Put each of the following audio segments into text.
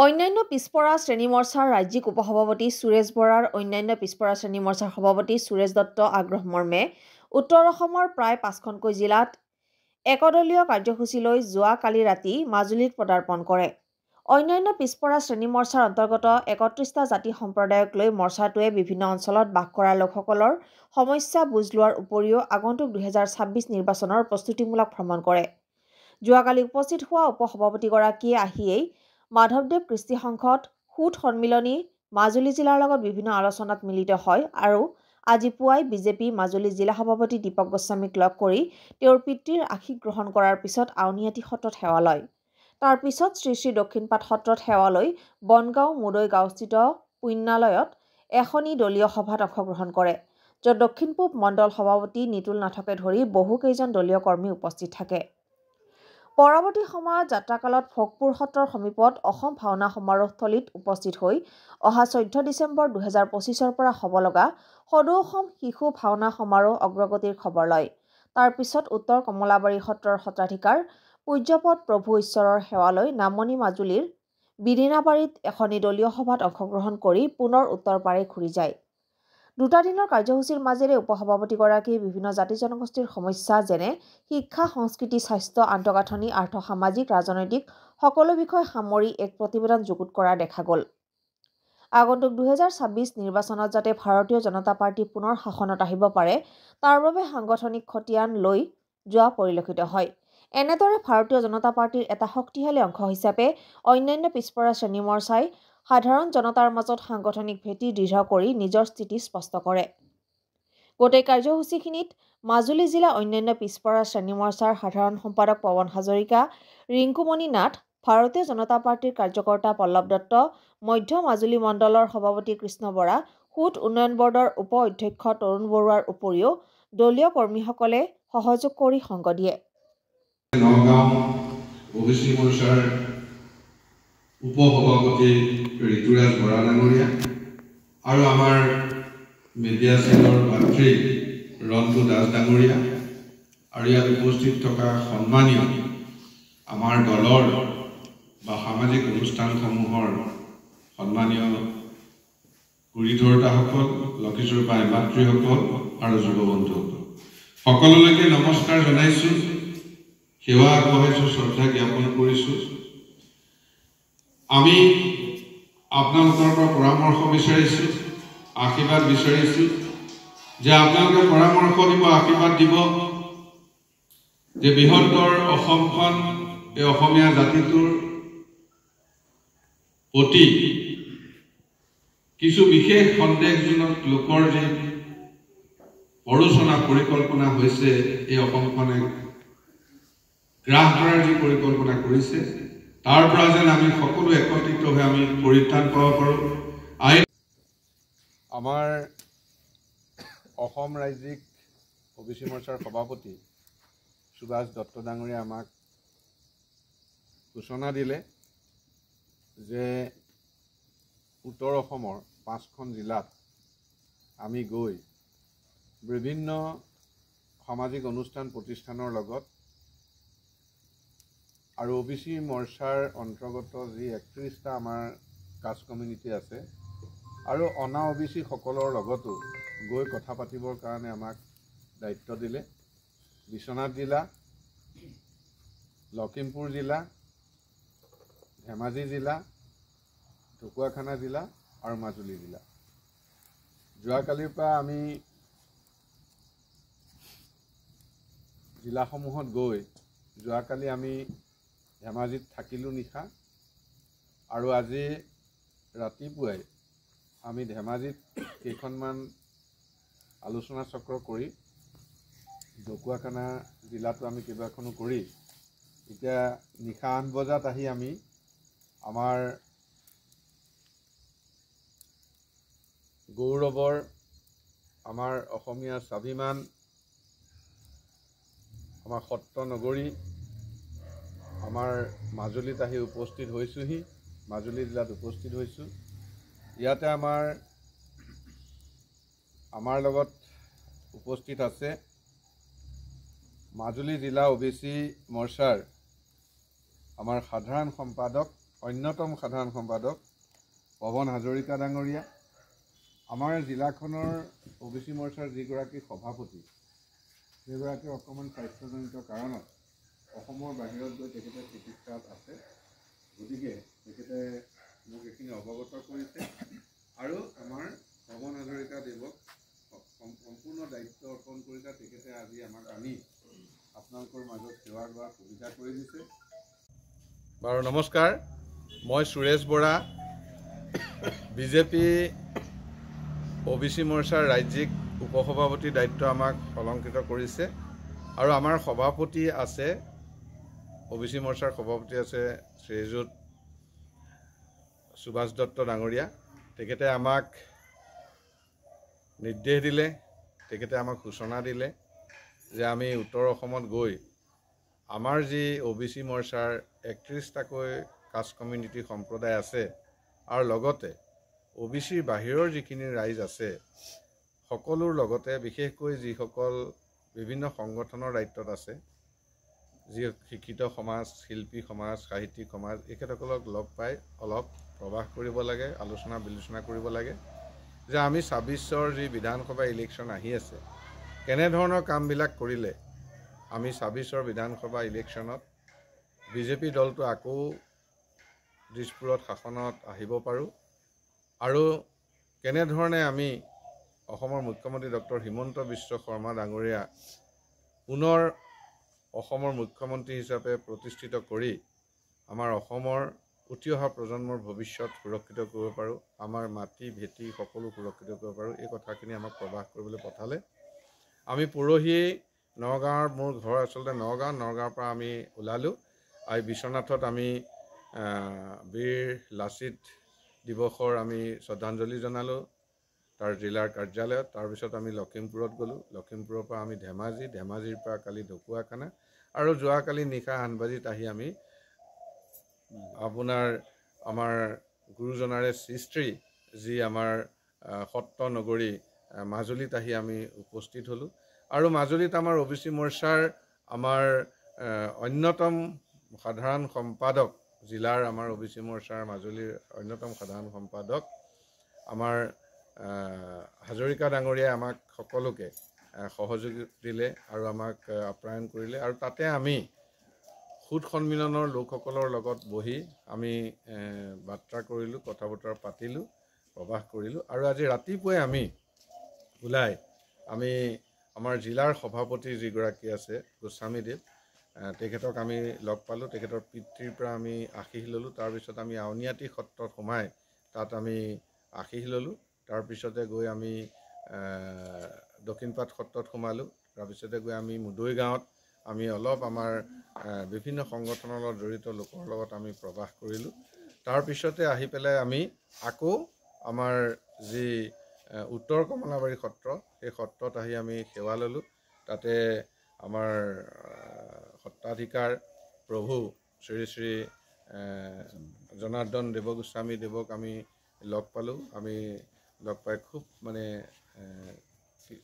অন্যান্য পিছপৰা শ্ৰেণী মৰ্চাৰ ৰাজ্যিক উপসভাপতি সুৰেশ বৰাৰ অন্যান্য পিছপৰা শ্ৰেণী মৰ্চাৰ সভাপতি সুৰেশ দত্ত আগ্ৰহ মৰ্মে উত্তৰ অসমৰ প্ৰায় 5খনকৈ জিলাত একদলীয় কাৰ্যসূচীলৈ যোৱা কালি ৰাতি মাজুলীত পদাৰ্পণ কৰে। অন্যান্য পিছপৰা শ্ৰেণী মৰ্চাৰ অন্তৰ্গত ৩১টা জাতি সম্প্ৰদায়ক লৈ মৰ্চাটোৱে বিভিন্ন অঞ্চলত বাস কৰা লোকসকলৰ সমস্যা বুজ লোৱাৰ উপৰিও আগন্তুক ২০২৬ নিৰ্বাচনৰ প্ৰস্তুতিমূলক ভ্ৰমণ কৰে। যোৱাকালি উপস্থিত হোৱা উপসভাপতিগৰাকীয়ে আহিয়েই মাধৱদেৱ কৃষ্টি সংঘত সুদ সন্মিলনী মাজুলী জিলাৰ লগত বিভিন্ন আলোচনাত মিলিত হয় আৰু আজি পুৱাই বিজেপি মাজুলী জিলা সভাপতি দীপক গোস্বামীক লগ কৰি তেওঁৰ পিতৃৰ আশীষ গ্ৰহণ কৰাৰ পিছত আউনীআটী সত্ৰত সেৱা লয়। তাৰ পিছত শ্ৰী শ্ৰী দক্ষিণপাট সত্ৰত সেৱা লৈ বনগাঁও মুদৈ গাঁওস্থিত পুণ্যালয়ত এখনি দলীয় সভাত অংশগ্ৰহণ কৰে, য'ত দক্ষিণ পূব মণ্ডল সভাপতি নিতুল নাথকে ধৰি বহুকেইজন দলীয় কৰ্মী উপস্থিত থাকে। পৰৱৰ্তী সময়ত যাত্ৰাকালত ভোগপুৰ সত্ৰৰ সমীপত অসম ভাওনা সমাৰোহস্থলীত উপস্থিত হৈ অহা 14 ডিচেম্বৰ 2025 পৰা হ'ব লগা সদৌ অসম শিশু ভাওনা সমাৰোহ অগ্ৰগতিৰ খবৰ লয়। তাৰ পিছত উত্তৰ কমলাবাৰী সত্ৰৰ সত্ৰাধিকাৰ পূজ্যপদ প্ৰভু ঈশ্বৰৰ সেৱা লৈ নামনি মাজুলীৰ বিদিনাবাৰীত এখনি দলীয় সভাত অংশগ্ৰহণ কৰি পুনৰ উত্তৰ পাৰে ঘূৰি যায়। দুটা দিনৰ কাৰ্যসূচীৰ মাজেৰে উপসভাপতিগৰাকীয়ে বিভিন্ন জাতি জনগোষ্ঠীৰ সমস্যা যেনে শিক্ষা, সংস্কৃতি, স্বাস্থ্য, আন্তঃগাঁথনি, আৰ্থ-সামাজিক, ৰাজনৈতিক সকলো বিষয় সামৰি এক প্ৰতিবেদন যুগুত কৰা দেখা গ'ল। আগন্তুক 2026 নিৰ্বাচনত যাতে ভাৰতীয় জনতা পাৰ্টি পুনৰ শাসনত আহিব পাৰে তাৰ বাবে সাংগঠনিক খতিয়ান লৈ যোৱা পৰিলক্ষিত হয়। এনেদৰে ভাৰতীয় জনতা পাৰ্টিৰ এটা শক্তিশালী অংশ হিচাপে অন্যান্য পিছপৰা শ্ৰেণী মৰ্চাই সাধাৰণ জনতাৰ মাজত সাংগঠনিক ভেটি দৃঢ় কৰি নিজৰ স্থিতি স্পষ্ট কৰে। গোটেই কাৰ্যসূচীখিনিত মাজুলী জিলা অন্যান্য পিছপৰা শ্ৰেণী মৰ্চাৰ সাধাৰণ সম্পাদক পৱন হাজৰিকা, ৰিংকুমণি নাথ, ভাৰতীয় জনতা পাৰ্টিৰ কাৰ্যকৰ্তা পল্লৱ দত্ত, মধ্য মাজুলী মণ্ডলৰ সভাপতি কৃষ্ণ বৰা, সুদ উন্নয়ন বৰ্ডৰ উপ অধ্যক্ষ তৰুণ বৰুৱাৰ উপৰিও দলীয় কৰ্মীসকলে সহযোগ কৰি সংগ দিয়ে। উপসভাপতি ঋতুৰাজ বৰা ডাঙৰীয়া আৰু আমাৰ মিডিয়া চেলৰ ভাতৃ ৰন্তু দাস ডাঙৰীয়া আৰু ইয়াত উপস্থিত থকা সন্মানীয় আমাৰ দলৰ বা সামাজিক অনুষ্ঠানসমূহৰ সন্মানীয় গুৰিধৰোতাসকল, লক্ষীস্বৰূপা মাতৃসকল আৰু যুৱ বন্ধুসকল, সকলোলৈকে নমস্কাৰ জনাইছোঁ, সেৱা আগবঢ়াইছোঁ, শ্ৰদ্ধা জ্ঞাপন কৰিছোঁ। আমি আপোনালোকৰ পৰা পৰামৰ্শ বিচাৰিছোঁ, আশীৰ্বাদ বিচাৰিছোঁ যে আপোনালোকে পৰামৰ্শ দিব, আশীৰ্বাদ দিব যে বৃহত্তৰ অসমখন এই অসমীয়া জাতিটোৰ প্ৰতি কিছু বিশেষ সন্দেহজনক লোকৰ যি প্ৰৰোচনা পৰিকল্পনা হৈছে, এই অসমখনে গ্ৰাস কৰাৰ যি পৰিকল্পনা কৰিছে তাৰ পৰা যেন আমি সকলো একত্ৰিত হৈ আমি পৰিত্ৰাণ পাব পাৰোঁ। আমাৰ অসম ৰাজ্যিক অবিচি মৰ্চাৰ সভাপতি সুভাষ দত্ত ডাঙৰীয়া আমাক সূচনা দিলে যে উত্তৰ অসমৰ 5খন জিলাত আমি গৈ বিভিন্ন সামাজিক অনুষ্ঠান প্ৰতিষ্ঠানৰ লগত আৰু অবিচি মৰ্চাৰ অন্তৰ্গত যি 31টা আমাৰ কাষ্ট কমিউনিটি আছে আৰু অনা অবিচি সকলৰ লগতো গৈ কথা পাতিবৰ কাৰণে আমাক দায়িত্ব দিলে। বিশ্বনাথ জিলা, লখিমপুৰ জিলা, ধেমাজি জিলা, ঢকুৱাখানা জিলা আৰু মাজুলী জিলা। যোৱাকালিৰ পৰা আমি জিলাসমূহত গৈ যোৱাকালি আমি ধেমাজিত থাকিলোঁ নিশা আৰু আজি ৰাতিপুৱাই আমি ধেমাজিত কেইখনমান আলোচনা চক্ৰ কৰি ঢকুৱাখানা জিলাতো আমি কেইবাখনো কৰি এতিয়া নিশা 8 বজাত আহি আমি আমাৰ গৌৰৱৰ, আমাৰ অসমীয়া স্বাভিমান, আমাৰ সত্ৰ নগৰী, আমাৰ মাজুলীত আহি উপস্থিত হৈছোহি, মাজুলী জিলাত উপস্থিত হৈছোঁ। ইয়াতে আমাৰ লগত উপস্থিত আছে মাজুলী জিলা অবিচি মৰ্চাৰ আমাৰ সাধাৰণ সম্পাদক অন্যতম সাধাৰণ সম্পাদক পৱন হাজৰিকা ডাঙৰীয়া, আমাৰ জিলাখনৰ OBC মৰ্চাৰ যিগৰাকী সভাপতি সেইগৰাকী অকণমান স্বাস্থ্যজনিত কাৰণত অসমৰ বাহিৰত গৈ তেখেতে চিকিৎসাত আছে, গতিকে তেখেতে মোক এইখিনি অৱগত কৰিছে আৰু আমাৰ পৱন হাজৰিকা দেৱক সম্পূৰ্ণ দায়িত্ব অৰ্পণ কৰিছে। তেখেতে আজি আমাক আনি আপোনালোকৰ মাজত সেৱা লোৱাৰ সুবিধা কৰি দিছে। বাৰু নমস্কাৰ, মই সুৰেশ বৰা, বিজেপি OBC মৰ্চাৰ ৰাজ্যিক উপসভাপতিৰ দায়িত্ব আমাক অলংকৃত কৰিছে আৰু আমাৰ সভাপতি আছে, OBC মৰ্চাৰ সভাপতি আছে শ্ৰীযুত সুভাষ দত্ত ডাঙৰীয়া। তেখেতে আমাক নিৰ্দেশ দিলে, তেখেতে আমাক সূচনা দিলে যে আমি উত্তৰ অসমত গৈ আমাৰ যি OBC মৰ্চাৰ 31টাকৈ কাষ্ট কমিউনিটি সম্প্ৰদায় আছে আৰু লগতে OBCৰ বাহিৰৰ যিখিনি ৰাইজ আছে সকলোৰ লগতে বিশেষকৈ যিসকল বিভিন্ন সংগঠনৰ দায়িত্বত আছে, যি শিক্ষিত সমাজ, শিল্পী সমাজ, সাহিত্যিক সমাজ, এখেতসকলক লগ পাই অলপ প্ৰবাস কৰিব লাগে, আলোচনা বিলোচনা কৰিব লাগে যে আমি 26ৰ যি বিধানসভা ইলেকশ্যন আহি আছে, কেনেধৰণৰ কামবিলাক কৰিলে আমি 26ৰ বিধানসভা ইলেকশ্যনত বিজেপি দলটো আকৌ দিছপুৰত শাসনত আহিব পাৰোঁ আৰু কেনেধৰণে আমি অসমৰ মুখ্যমন্ত্ৰী ডক্টৰ হিমন্ত বিশ্ব শৰ্মা ডাঙৰীয়া পুনৰ অসমৰ মুখ্যমন্ত্ৰী হিচাপে প্ৰতিষ্ঠিত কৰি আমাৰ অসমৰ উঠি অহা প্ৰজন্মৰ ভৱিষ্যত সুৰক্ষিত কৰিব পাৰোঁ, আমাৰ মাটি ভেটি সকলো সুৰক্ষিত কৰিব পাৰোঁ, এই কথাখিনি আমাক প্ৰবাস কৰিবলৈ পঠালে। আমি পৰহিয়েই নগাঁৱৰ, মোৰ ঘৰ আচলতে নগাঁৱৰ পৰা আমি ওলালোঁ। আৰু বিশ্বনাথত আমি বীৰ লাচিত দিৱসৰ আমি শ্ৰদ্ধাঞ্জলি জনালোঁ তাৰ জিলাৰ কাৰ্যালয়ত। তাৰপিছত আমি লখিমপুৰত গ'লোঁ, লখিমপুৰৰ পৰা আমি ধেমাজিৰ পৰা কালি ঢকুৱাখানা আৰু যোৱাকালি নিশা 8 বাজিত আহি আমি আপোনাৰ আমাৰ গুৰুজনাৰে সৃষ্টি যি আমাৰ সত্ৰ নগৰী মাজুলীত আহি আমি উপস্থিত হ'লোঁ আৰু মাজুলীত আমাৰ OBC মৰ্চাৰ আমাৰ অন্যতম সাধাৰণ সম্পাদক, জিলাৰ আমাৰ OBC মৰ্চাৰ মাজুলীৰ অন্যতম সাধাৰণ সম্পাদক আমাৰ হাজৰিকা ডাঙৰীয়াই আমাক সকলোকে সহযোগ দিলে আৰু আমাক আপ্যায়ন কৰিলে আৰু তাতে আমি সুদ সন্মিলনৰ লোকসকলৰ লগত বহি আমি বাৰ্তা কৰিলোঁ, কথা বতৰা পাতিলোঁ, প্ৰবাস কৰিলোঁ আৰু আজি ৰাতিপুৱাই আমি ওলাই আমি আমাৰ জিলাৰ সভাপতি যিগৰাকী আছে গোস্বামীদেৱ, তেখেতক আমি লগ পালোঁ, তেখেতৰ পিতৃৰ পৰা আমি আশীষ ল'লোঁ। তাৰপিছত আমি আউনীআটী সত্ৰত সোমাই তাত আমি আশীষ ল'লোঁ। তাৰপিছতে গৈ আমি দক্ষিণপাট সত্ৰত সোমালোঁ। তাৰপিছতে গৈ আমি মুদৈ গাঁৱত আমি অলপ আমাৰ বিভিন্ন সংগঠনৰ লগত জড়িত লোকৰ লগত আমি প্ৰবাস কৰিলোঁ। তাৰপিছতে আহি পেলাই আমি আকৌ আমাৰ যি উত্তৰ কমলাবাৰী সত্ৰ, সেই সত্ৰত আহি আমি সেৱা ল'লোঁ। তাতে আমাৰ সত্ৰাধিকাৰ প্ৰভু শ্ৰী শ্ৰী জনাৰ্দন দেৱগোস্বামী দেৱক আমি লগ পালোঁ। আমি লগ পাই খুব মানে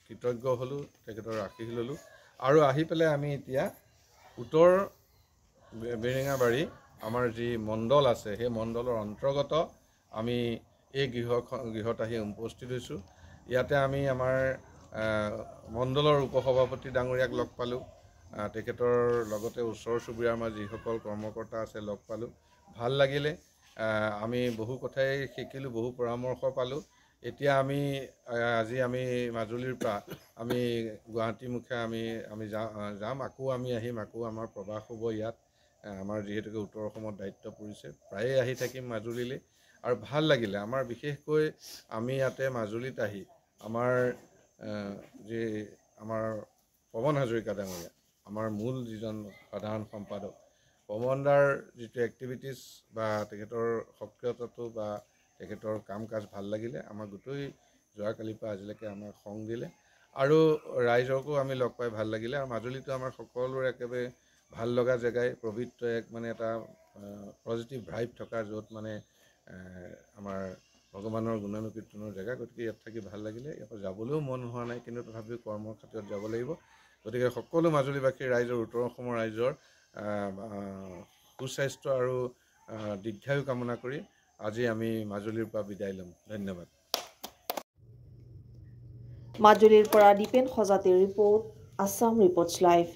কৃতজ্ঞ হ'লোঁ, তেখেতৰ আশীষ ল'লোঁ আৰু আহি পেলাই আমি এতিয়া উত্তৰ বেৰেঙাবাৰী আমাৰ যি মণ্ডল আছে সেই মণ্ডলৰ অন্তৰ্গত আমি এই গৃহত আহি উপস্থিত হৈছোঁ। ইয়াতে আমি আমাৰ মণ্ডলৰ উপসভাপতি ডাঙৰীয়াক লগ পালোঁ, তেখেতৰ লগতে ওচৰ চুবুৰীয়াৰ আমাৰ যিসকল কৰ্মকৰ্তা আছে লগ পালোঁ, ভাল লাগিলে। আমি বহু কথাই শিকিলোঁ, বহু পৰামৰ্শ পালোঁ। এতিয়া আজি আমি মাজুলীৰ পৰা আমি গুৱাহাটীমুখে আমি যাম, আকৌ আমি আহিম, আকৌ আমাৰ প্ৰৱাস হ'ব ইয়াত। আমাৰ যিহেতুকে উত্তৰ অসমত দায়িত্ব পৰিছে, প্ৰায়ে আহি থাকিম মাজুলীলৈ আৰু ভাল লাগিলে আমাৰ। বিশেষকৈ আমি ইয়াতে মাজুলীত আহি আমাৰ যি আমাৰ পৱন হাজৰিকা ডাঙৰীয়া, আমাৰ মূল যিজন সাধাৰণ সম্পাদক, পৱনদাৰ যিটো এক্টিভিটিছ বা তেখেতৰ সক্ৰিয়তাটো বা তেখেতৰ কাম কাজ ভাল লাগিলে। আমাৰ গোটেই যোৱাকালিৰ পৰা আজিলৈকে আমাক সংগ দিলে আৰু ৰাইজকো আমি লগ পাই ভাল লাগিলে। আৰু মাজুলীটো আমাৰ সকলোৰে একেবাৰে ভাল লগা জেগাই, পবিত্ৰ এক মানে এটা পজিটিভ ভাইব থকা, য'ত মানে আমাৰ ভগৱানৰ গুণানুকীৰ্তনৰ জেগা। গতিকে ইয়াত থাকি ভাল লাগিলে। ইয়াৰ পৰা যাবলৈও মন হোৱা নাই, কিন্তু তথাপিও কৰ্মৰ খাতিৰত যাব লাগিব। গতিকে সকলো মাজুলীবাসীৰ ৰাইজৰ, উত্তৰ অসমৰ ৰাইজৰ সুস্বাস্থ্য আৰু দীৰ্ঘায়ু কামনা কৰি আজি আমি মাজুলীৰ পৰা বিদায় ল'ম। ধন্যবাদ। মাজুলীৰ পৰা দীপেন সজাতিৰ ৰিপৰ্ট, আছাম ৰিপৰ্টছ লাইভ।